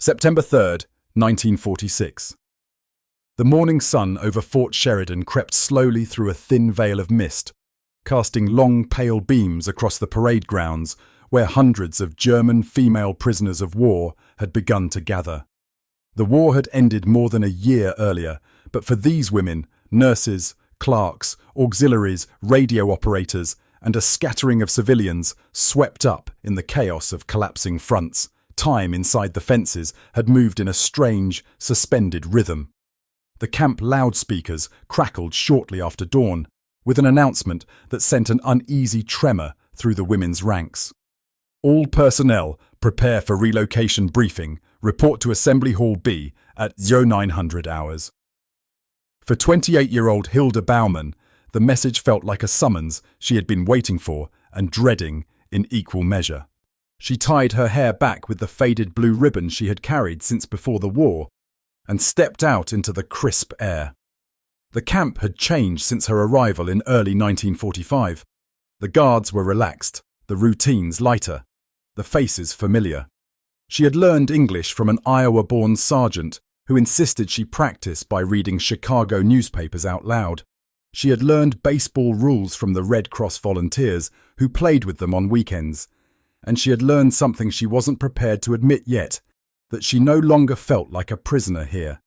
September 3rd, 1946. The morning sun over Fort Sheridan crept slowly through a thin veil of mist, casting long pale beams across the parade grounds where hundreds of German female prisoners of war had begun to gather. The war had ended more than a year earlier, but for these women, nurses, clerks, auxiliaries, radio operators, and a scattering of civilians swept up in the chaos of collapsing fronts, time inside the fences had moved in a strange, suspended rhythm. The camp loudspeakers crackled shortly after dawn, with an announcement that sent an uneasy tremor through the women's ranks. All personnel prepare for relocation briefing. Report to Assembly Hall B at 0900 hours. For 28-year-old Hilda Baumann, the message felt like a summons she had been waiting for and dreading in equal measure. She tied her hair back with the faded blue ribbon she had carried since before the war and stepped out into the crisp air. The camp had changed since her arrival in early 1945. The guards were relaxed, the routines lighter, the faces familiar. She had learned English from an Iowa-born sergeant who insisted she practice by reading Chicago newspapers out loud. She had learned baseball rules from the Red Cross volunteers who played with them on weekends. And she had learned something she wasn't prepared to admit yet, that she no longer felt like a prisoner here.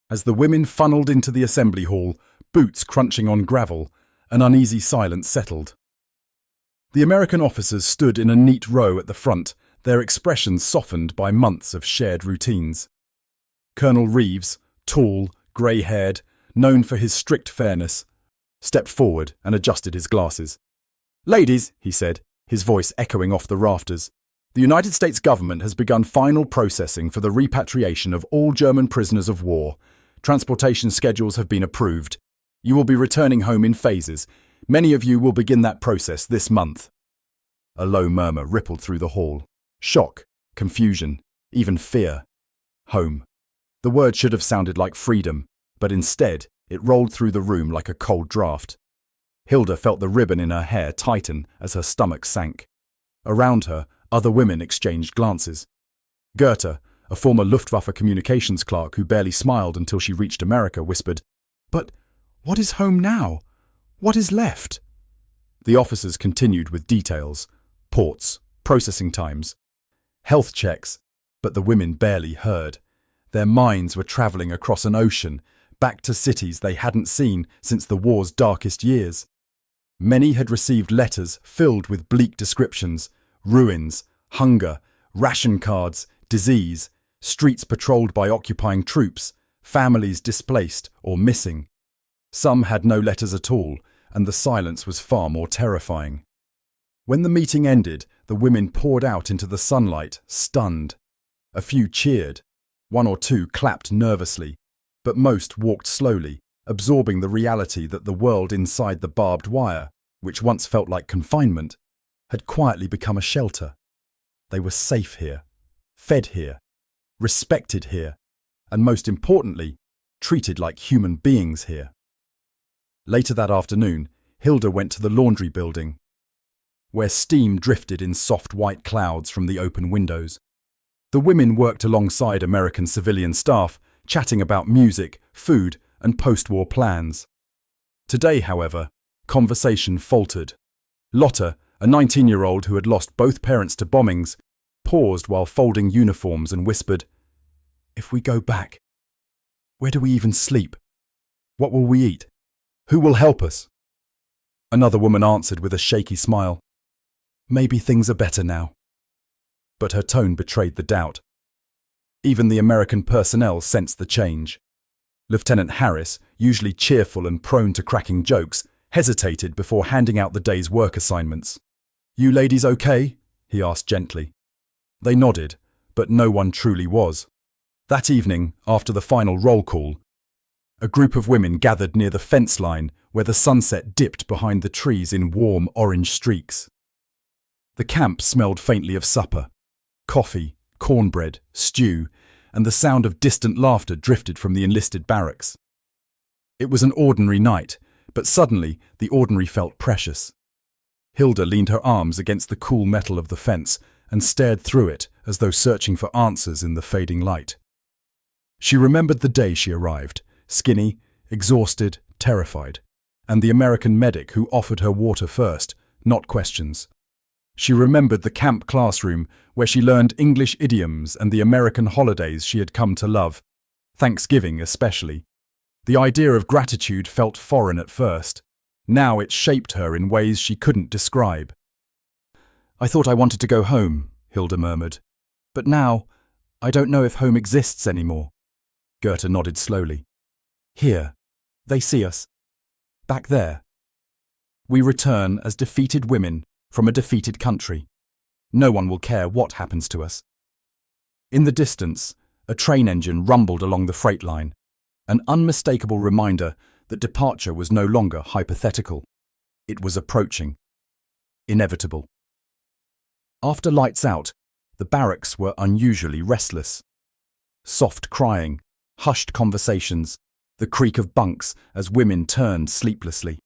As the women funneled into the assembly hall, boots crunching on gravel, an uneasy silence settled. The American officers stood in a neat row at the front, their expressions softened by months of shared routines. Colonel Reeves, tall, grey-haired, known for his strict fairness, stepped forward and adjusted his glasses. "Ladies," he said, his voice echoing off the rafters, "the United States government has begun final processing for the repatriation of all German prisoners of war. Transportation schedules have been approved. You will be returning home in phases. Many of you will begin that process this month." A low murmur rippled through the hall. Shock, confusion, even fear. Home. The word should have sounded like freedom, but instead it rolled through the room like a cold draft. Hilda felt the ribbon in her hair tighten as her stomach sank. Around her, other women exchanged glances. Goethe, a former Luftwaffe communications clerk who barely smiled until she reached America, whispered, "But what is home now? What is left?" The officers continued with details, ports, processing times, health checks, but the women barely heard. Their minds were travelling across an ocean, back to cities they hadn't seen since the war's darkest years. Many had received letters filled with bleak descriptions, ruins, hunger, ration cards, disease, streets patrolled by occupying troops, families displaced or missing. Some had no letters at all, and the silence was far more terrifying. When the meeting ended, the women poured out into the sunlight, stunned. A few cheered. One or two clapped nervously, but most walked slowly, absorbing the reality that the world inside the barbed wire, which once felt like confinement, had quietly become a shelter. They were safe here, fed here, respected here, and most importantly, treated like human beings here. Later that afternoon, Hilda went to the laundry building, where steam drifted in soft white clouds from the open windows. The women worked alongside American civilian staff, chatting about music, food, and post-war plans. Today, however, conversation faltered. Lotta, a 19-year-old who had lost both parents to bombings, paused while folding uniforms and whispered, "If we go back, where do we even sleep? What will we eat? Who will help us?" Another woman answered with a shaky smile, "Maybe things are better now." But her tone betrayed the doubt. Even the American personnel sensed the change. Lieutenant Harris, usually cheerful and prone to cracking jokes, hesitated before handing out the day's work assignments. "You ladies okay?" he asked gently. They nodded, but no one truly was. That evening, after the final roll call, a group of women gathered near the fence line where the sunset dipped behind the trees in warm orange streaks. The camp smelled faintly of supper. Coffee, cornbread, stew, and the sound of distant laughter drifted from the enlisted barracks. It was an ordinary night, but suddenly the ordinary felt precious. Hilda leaned her arms against the cool metal of the fence and stared through it as though searching for answers in the fading light. She remembered the day she arrived, skinny, exhausted, terrified, and the American medic who offered her water first, not questions. She remembered the camp classroom where she learned English idioms and the American holidays she had come to love, Thanksgiving especially. The idea of gratitude felt foreign at first. Now it shaped her in ways she couldn't describe. "I thought I wanted to go home," Hilda murmured. "But now, I don't know if home exists anymore." Goethe nodded slowly. "Here. They see us. Back there. We return as defeated women from a defeated country. No one will care what happens to us." In the distance, a train engine rumbled along the freight line, an unmistakable reminder that departure was no longer hypothetical. It was approaching. Inevitable. After lights out, the barracks were unusually restless. Soft crying, hushed conversations, the creak of bunks as women turned sleeplessly.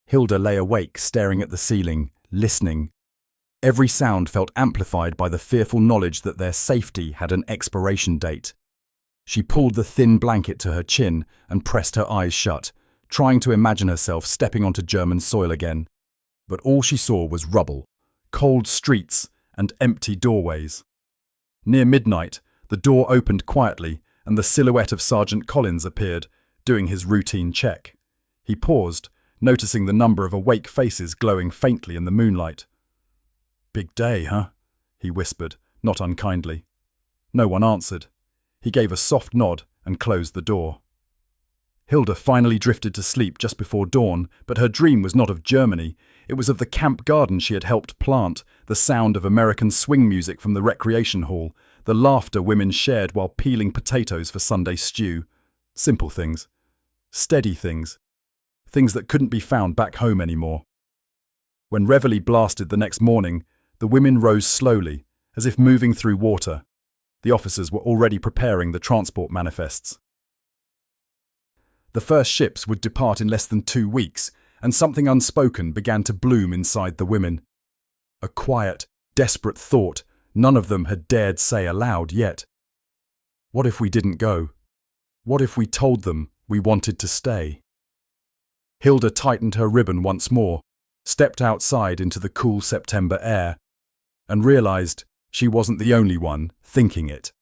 Hilda lay awake, staring at the ceiling, listening. Every sound felt amplified by the fearful knowledge that their safety had an expiration date. She pulled the thin blanket to her chin and pressed her eyes shut, trying to imagine herself stepping onto German soil again. But all she saw was rubble, cold streets, and empty doorways. Near midnight, the door opened quietly and the silhouette of Sergeant Collins appeared, doing his routine check. He paused, noticing the number of awake faces glowing faintly in the moonlight. "Big day, huh?" he whispered, not unkindly. No one answered. He gave a soft nod and closed the door. Hilda finally drifted to sleep just before dawn, but her dream was not of Germany. It was of the camp garden she had helped plant, the sound of American swing music from the recreation hall, the laughter women shared while peeling potatoes for Sunday stew. Simple things. Steady things. Things that couldn't be found back home anymore. When reveille blasted the next morning, the women rose slowly, as if moving through water. The officers were already preparing the transport manifests. The first ships would depart in less than 2 weeks, and something unspoken began to bloom inside the women. A quiet, desperate thought none of them had dared say aloud yet. What if we didn't go? What if we told them we wanted to stay? Hilda tightened her ribbon once more, stepped outside into the cool September air, and realized she wasn't the only one thinking it.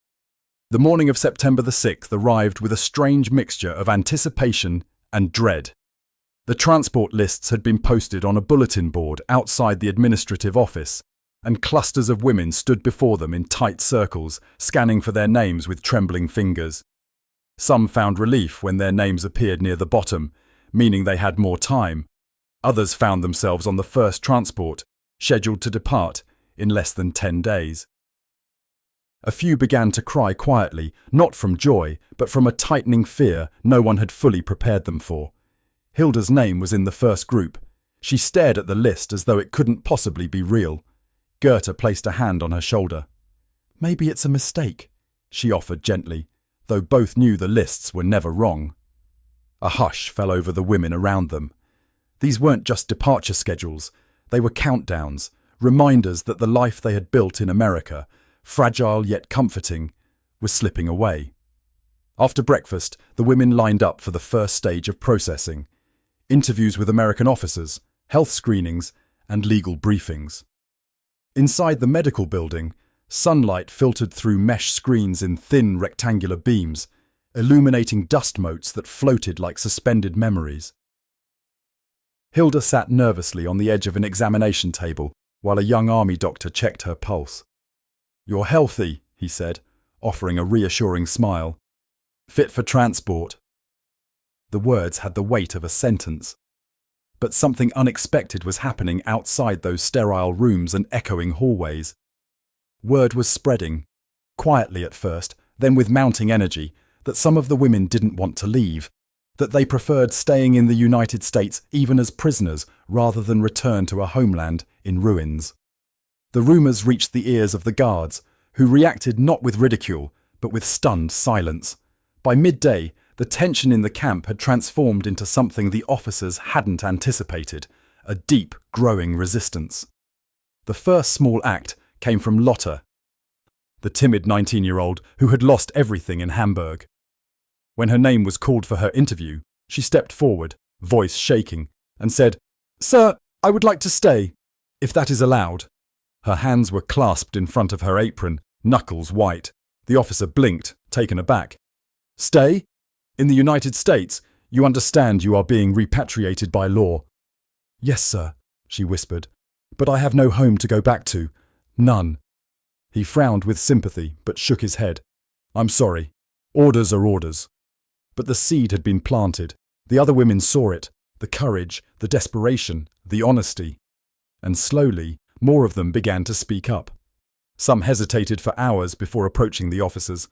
The morning of September the 6th arrived with a strange mixture of anticipation and dread. The transport lists had been posted on a bulletin board outside the administrative office, and clusters of women stood before them in tight circles, scanning for their names with trembling fingers. Some found relief when their names appeared near the bottom, meaning they had more time. Others found themselves on the first transport, scheduled to depart in less than 10 days. A few began to cry quietly, not from joy, but from a tightening fear no one had fully prepared them for. Hilda's name was in the first group. She stared at the list as though it couldn't possibly be real. Goethe placed a hand on her shoulder. "Maybe it's a mistake," she offered gently, though both knew the lists were never wrong. A hush fell over the women around them. These weren't just departure schedules. They were countdowns, reminders that the life they had built in America, fragile yet comforting, was slipping away. After breakfast, the women lined up for the first stage of processing: interviews with American officers, health screenings, and legal briefings. Inside the medical building, sunlight filtered through mesh screens in thin rectangular beams, illuminating dust motes that floated like suspended memories. Hilda sat nervously on the edge of an examination table while a young army doctor checked her pulse. "You're healthy," he said, offering a reassuring smile. "Fit for transport." The words had the weight of a sentence. But something unexpected was happening outside those sterile rooms and echoing hallways. Word was spreading, quietly at first, then with mounting energy, that some of the women didn't want to leave, that they preferred staying in the United States even as prisoners rather than return to a homeland in ruins. The rumours reached the ears of the guards, who reacted not with ridicule, but with stunned silence. By midday, the tension in the camp had transformed into something the officers hadn't anticipated: a deep, growing resistance. The first small act came from Lotta, the timid 19-year-old who had lost everything in Hamburg. When her name was called for her interview, she stepped forward, voice shaking, and said, "Sir, I would like to stay, if that is allowed." Her hands were clasped in front of her apron, knuckles white. The officer blinked, taken aback. "Stay? In the United States, you understand you are being repatriated by law." "Yes, sir," she whispered, "but I have no home to go back to. None." He frowned with sympathy, but shook his head. "I'm sorry. Orders are orders." But the seed had been planted. The other women saw it, the courage, the desperation, the honesty. And slowly, more of them began to speak up. Some hesitated for hours before approaching the officers.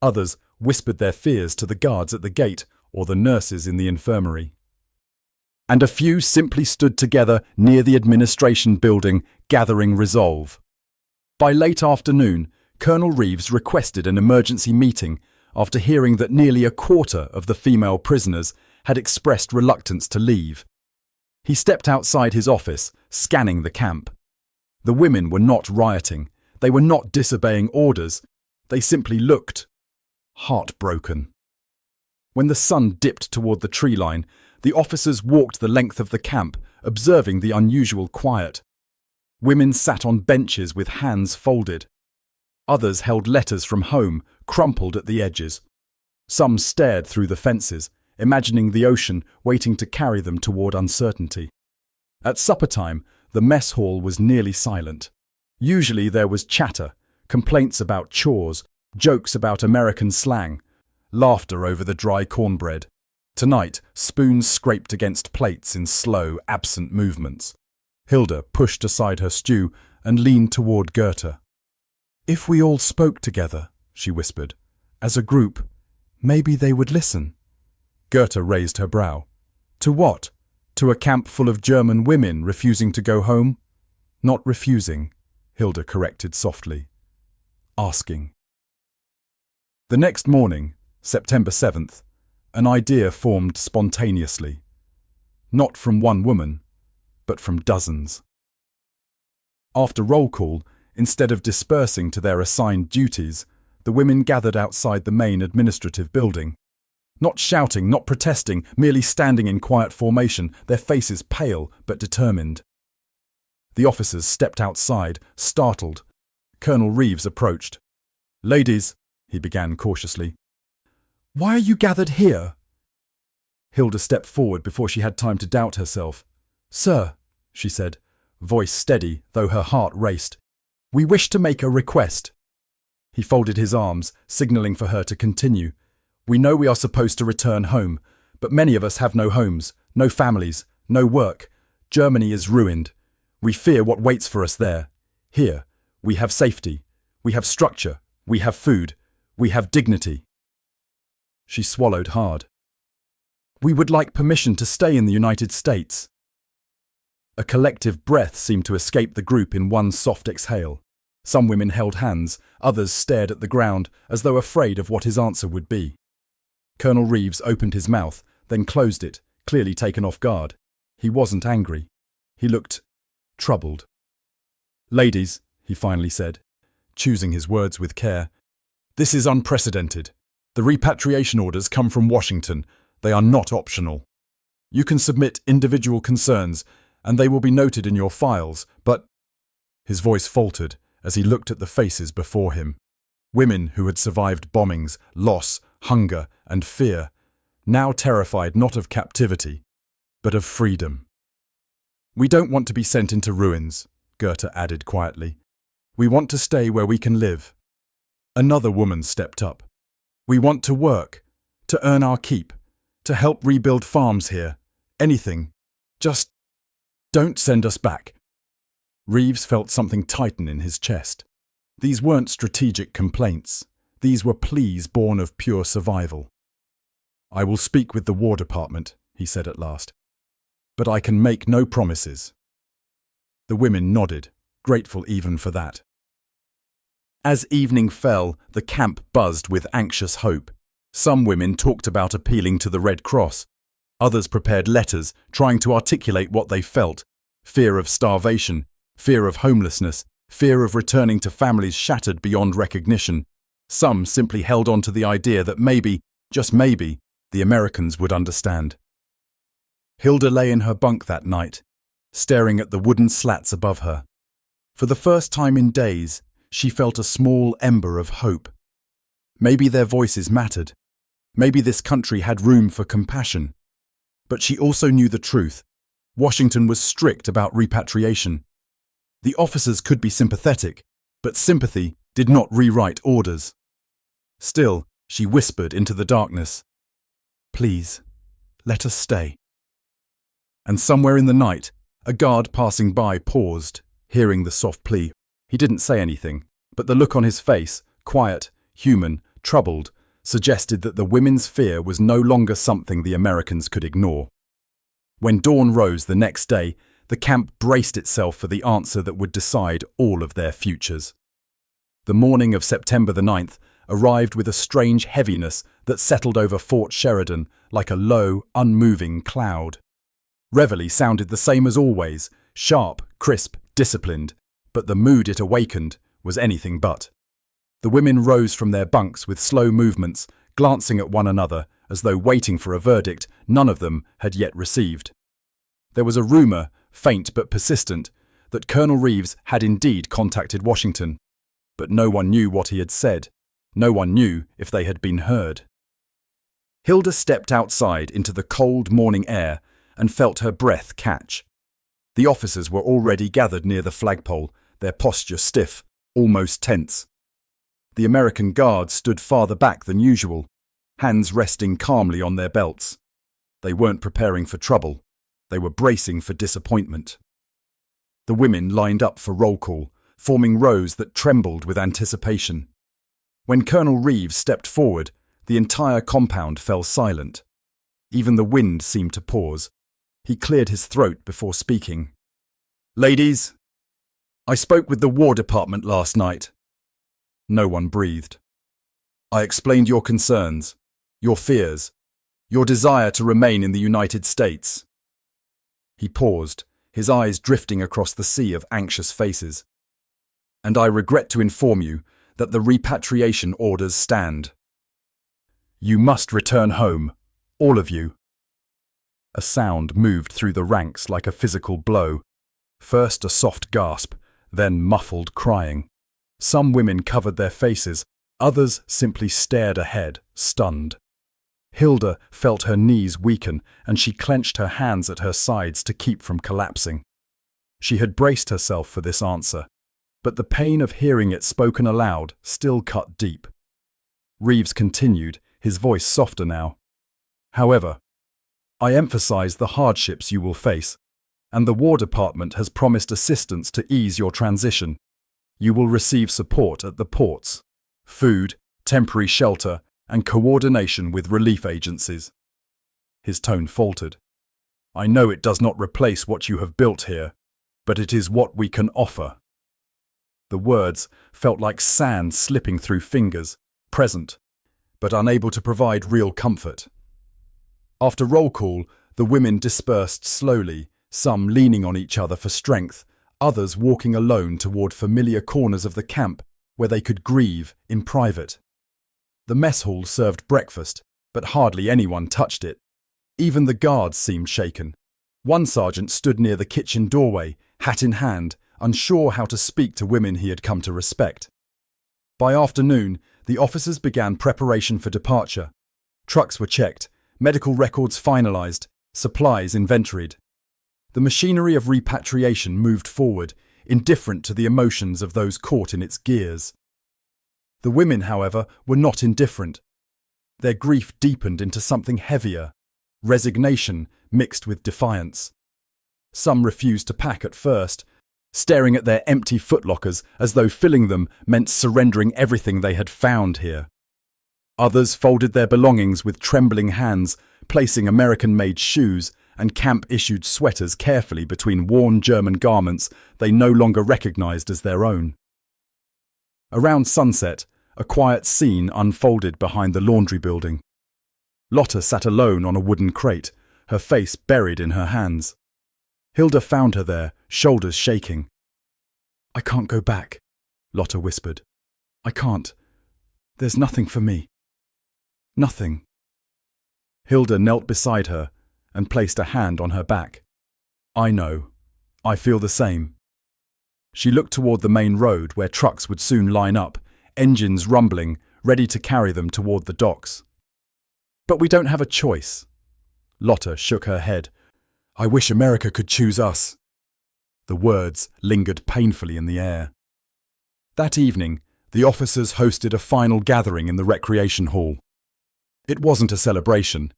Others whispered their fears to the guards at the gate or the nurses in the infirmary. And a few simply stood together near the administration building, gathering resolve. By late afternoon, Colonel Reeves requested an emergency meeting after hearing that nearly a quarter of the female prisoners had expressed reluctance to leave. He stepped outside his office, scanning the camp. The women were not rioting. They were not disobeying orders. They simply looked heartbroken. When the sun dipped toward the tree line, the officers walked the length of the camp, observing the unusual quiet. Women sat on benches with hands folded. Others held letters from home, crumpled at the edges. Some stared through the fences, imagining the ocean waiting to carry them toward uncertainty. At supper time, the mess hall was nearly silent. Usually there was chatter, complaints about chores, jokes about American slang, laughter over the dry cornbread. Tonight, spoons scraped against plates in slow, absent movements. Hilda pushed aside her stew and leaned toward Goethe. "If we all spoke together," she whispered, "as a group, maybe they would listen." Goethe raised her brow. "To what? To a camp full of German women refusing to go home?" "Not refusing," Hilda corrected softly. "Asking." The next morning, September 7th, an idea formed spontaneously. Not from one woman, but from dozens. After roll call, instead of dispersing to their assigned duties, the women gathered outside the main administrative building. Not shouting, not protesting, merely standing in quiet formation, their faces pale but determined. The officers stepped outside, startled. Colonel Reeves approached. "Ladies," he began cautiously. "Why are you gathered here?" Hilda stepped forward before she had time to doubt herself. "Sir," she said, voice steady, though her heart raced, "we wish to make a request." He folded his arms, signalling for her to continue. "We know we are supposed to return home, but many of us have no homes, no families, no work. Germany is ruined. We fear what waits for us there. Here, we have safety, we have structure, we have food, we have dignity." She swallowed hard. "We would like permission to stay in the United States." A collective breath seemed to escape the group in one soft exhale. Some women held hands, others stared at the ground as though afraid of what his answer would be. Colonel Reeves opened his mouth, then closed it, clearly taken off guard. He wasn't angry. He looked troubled. "Ladies," he finally said, choosing his words with care, "this is unprecedented. The repatriation orders come from Washington. They are not optional. You can submit individual concerns, and they will be noted in your files, but—" His voice faltered as he looked at the faces before him. Women who had survived bombings, loss, hunger, and fear, now terrified not of captivity, but of freedom. "We don't want to be sent into ruins," Goethe added quietly. "We want to stay where we can live." Another woman stepped up. "We want to work, to earn our keep, to help rebuild farms here. Anything. Just don't send us back." Reeves felt something tighten in his chest. These weren't strategic complaints. These were pleas born of pure survival. "I will speak with the War Department," he said at last. "But I can make no promises." The women nodded, grateful even for that. As evening fell, the camp buzzed with anxious hope. Some women talked about appealing to the Red Cross. Others prepared letters, trying to articulate what they felt: fear of starvation, fear of homelessness, Fear of returning to families shattered beyond recognition. Some simply held on to the idea that maybe, just maybe, the Americans would understand. Hilda lay in her bunk that night, staring at the wooden slats above her. For the first time in days, she felt a small ember of hope. Maybe their voices mattered. Maybe this country had room for compassion. But she also knew the truth. Washington was strict about repatriation. The officers could be sympathetic, but sympathy did not rewrite orders. Still, she whispered into the darkness, "Please, let us stay." And somewhere in the night, a guard passing by paused, hearing the soft plea. He didn't say anything, but the look on his face, quiet, human, troubled, suggested that the women's fear was no longer something the Americans could ignore. When dawn rose the next day, the camp braced itself for the answer that would decide all of their futures. The morning of September the 9th arrived with a strange heaviness that settled over Fort Sheridan like a low, unmoving cloud. Reveille sounded the same as always, sharp, crisp, disciplined, but the mood it awakened was anything but. The women rose from their bunks with slow movements, glancing at one another as though waiting for a verdict none of them had yet received. There was a rumor, faint but persistent, that Colonel Reeves had indeed contacted Washington, but no one knew what he had said. No one knew if they had been heard. Hilda stepped outside into the cold morning air and felt her breath catch. The officers were already gathered near the flagpole, their posture stiff, almost tense. The American guards stood farther back than usual, hands resting calmly on their belts. They weren't preparing for trouble. They were bracing for disappointment. The women lined up for roll call, forming rows that trembled with anticipation. When Colonel Reeves stepped forward, the entire compound fell silent. Even the wind seemed to pause. He cleared his throat before speaking. "Ladies, I spoke with the War Department last night." No one breathed. "I explained your concerns, your fears, your desire to remain in the United States." He paused, his eyes drifting across the sea of anxious faces. "And I regret to inform you that the repatriation orders stand. You must return home, all of you." A sound moved through the ranks like a physical blow. First a soft gasp, then muffled crying. Some women covered their faces, others simply stared ahead, stunned. Hilda felt her knees weaken, and she clenched her hands at her sides to keep from collapsing. She had braced herself for this answer, but the pain of hearing it spoken aloud still cut deep. Reeves continued, his voice softer now. "However, I emphasize the hardships you will face, and the War Department has promised assistance to ease your transition. You will receive support at the ports, food, temporary shelter, and coordination with relief agencies." His tone faltered. "I know it does not replace what you have built here, but it is what we can offer." The words felt like sand slipping through fingers, present, but unable to provide real comfort. After roll call, the women dispersed slowly, some leaning on each other for strength, others walking alone toward familiar corners of the camp where they could grieve in private. The mess hall served breakfast, but hardly anyone touched it. Even the guards seemed shaken. One sergeant stood near the kitchen doorway, hat in hand, unsure how to speak to women he had come to respect. By afternoon, the officers began preparation for departure. Trucks were checked, medical records finalized, supplies inventoried. The machinery of repatriation moved forward, indifferent to the emotions of those caught in its gears. The women, however, were not indifferent. Their grief deepened into something heavier, resignation mixed with defiance. Some refused to pack at first, staring at their empty footlockers as though filling them meant surrendering everything they had found here. Others folded their belongings with trembling hands, placing American-made shoes and camp-issued sweaters carefully between worn German garments they no longer recognized as their own. Around sunset, a quiet scene unfolded behind the laundry building. Lotta sat alone on a wooden crate, her face buried in her hands. Hilda found her there, shoulders shaking. I can't go back, Lotta whispered. I can't. There's nothing for me. Nothing. Hilda knelt beside her and placed a hand on her back. I know. I feel the same. She looked toward the main road where trucks would soon line up, engines rumbling, ready to carry them toward the docks. But we don't have a choice. Lotta shook her head. I wish America could choose us. The words lingered painfully in the air. That evening, the officers hosted a final gathering in the recreation hall. It wasn't a celebration.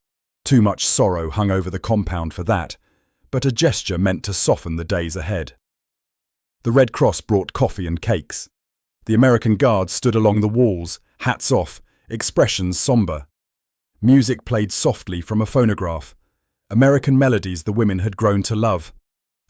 Too much sorrow hung over the compound for that, but a gesture meant to soften the days ahead. The Red Cross brought coffee and cakes. The American Guards stood along the walls, hats off, expressions somber. Music played softly from a phonograph, American melodies the women had grown to love.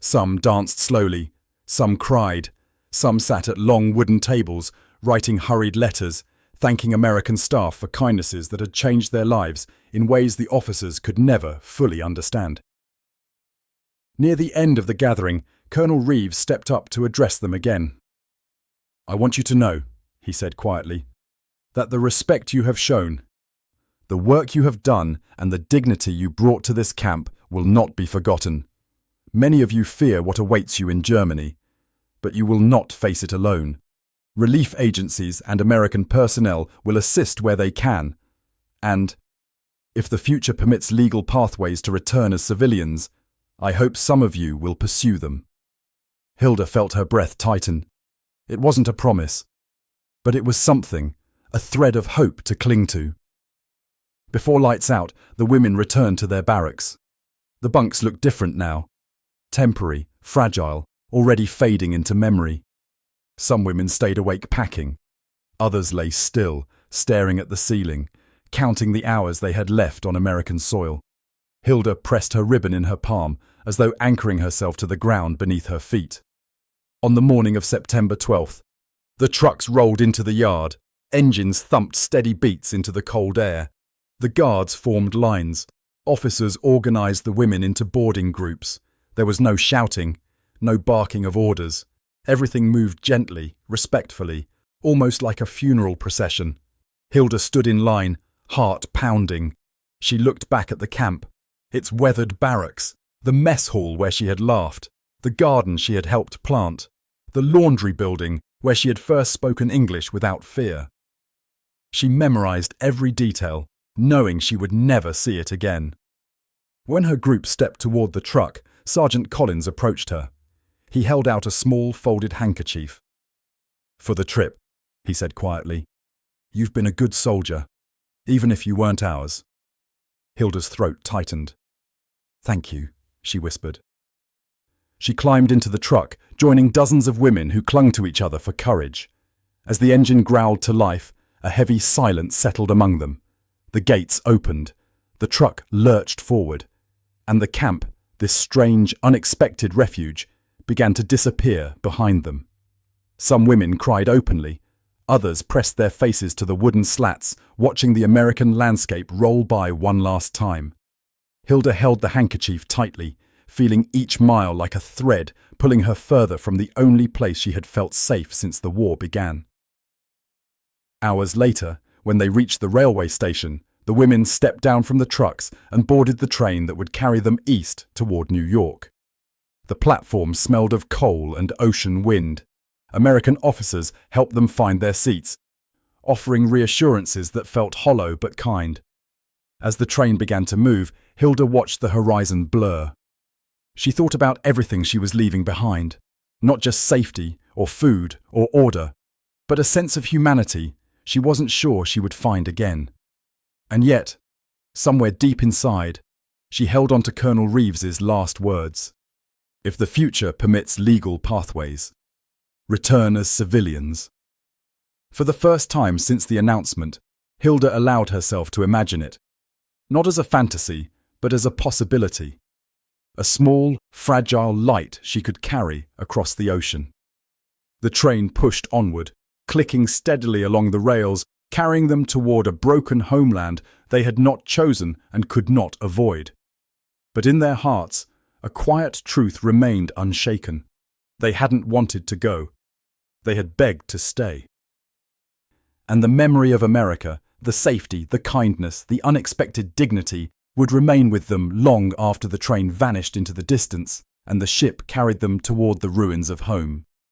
Some danced slowly, some cried, some sat at long wooden tables, writing hurried letters, thanking American staff for kindnesses that had changed their lives in ways the officers could never fully understand. Near the end of the gathering, Colonel Reeves stepped up to address them again. I want you to know, he said quietly, that the respect you have shown, the work you have done, and the dignity you brought to this camp will not be forgotten. Many of you fear what awaits you in Germany, but you will not face it alone. Relief agencies and American personnel will assist where they can, and, if the future permits legal pathways to return as civilians, I hope some of you will pursue them. Hilda felt her breath tighten. It wasn't a promise, but it was something, a thread of hope to cling to. Before lights out, the women returned to their barracks. The bunks looked different now. Temporary, fragile, already fading into memory. Some women stayed awake packing. Others lay still, staring at the ceiling, counting the hours they had left on American soil. Hilda pressed her ribbon in her palm, as though anchoring herself to the ground beneath her feet. On the morning of September 12th, the trucks rolled into the yard. Engines thumped steady beats into the cold air. The guards formed lines. Officers organized the women into boarding groups. There was no shouting, no barking of orders. Everything moved gently, respectfully, almost like a funeral procession. Hilda stood in line, heart pounding. She looked back at the camp, its weathered barracks, the mess hall where she had laughed, the garden she had helped plant, the laundry building where she had first spoken English without fear. She memorized every detail, knowing she would never see it again. When her group stepped toward the truck, Sergeant Collins approached her. He held out a small folded handkerchief. For the trip, he said quietly. You've been a good soldier, even if you weren't ours. Hilda's throat tightened. Thank you, she whispered. She climbed into the truck, joining dozens of women who clung to each other for courage. As the engine growled to life, a heavy silence settled among them. The gates opened, the truck lurched forward, and the camp, this strange, unexpected refuge, began to disappear behind them. Some women cried openly, others pressed their faces to the wooden slats, watching the American landscape roll by one last time. Hilda held the handkerchief tightly, feeling each mile like a thread pulling her further from the only place she had felt safe since the war began. Hours later, when they reached the railway station, the women stepped down from the trucks and boarded the train that would carry them east toward New York. The platform smelled of coal and ocean wind. American officers helped them find their seats, offering reassurances that felt hollow but kind. As the train began to move, Hilda watched the horizon blur. She thought about everything she was leaving behind, not just safety or food or order, but a sense of humanity she wasn't sure she would find again. And yet, somewhere deep inside, she held on to Colonel Reeves's last words. If the future permits legal pathways, return as civilians. For the first time since the announcement, Hilda allowed herself to imagine it. Not as a fantasy, but as a possibility. A small, fragile light she could carry across the ocean. The train pushed onward, clicking steadily along the rails, carrying them toward a broken homeland they had not chosen and could not avoid. But in their hearts, a quiet truth remained unshaken. They hadn't wanted to go. They had begged to stay. And the memory of America, the safety, the kindness, the unexpected dignity would remain with them long after the train vanished into the distance and the ship carried them toward the ruins of home.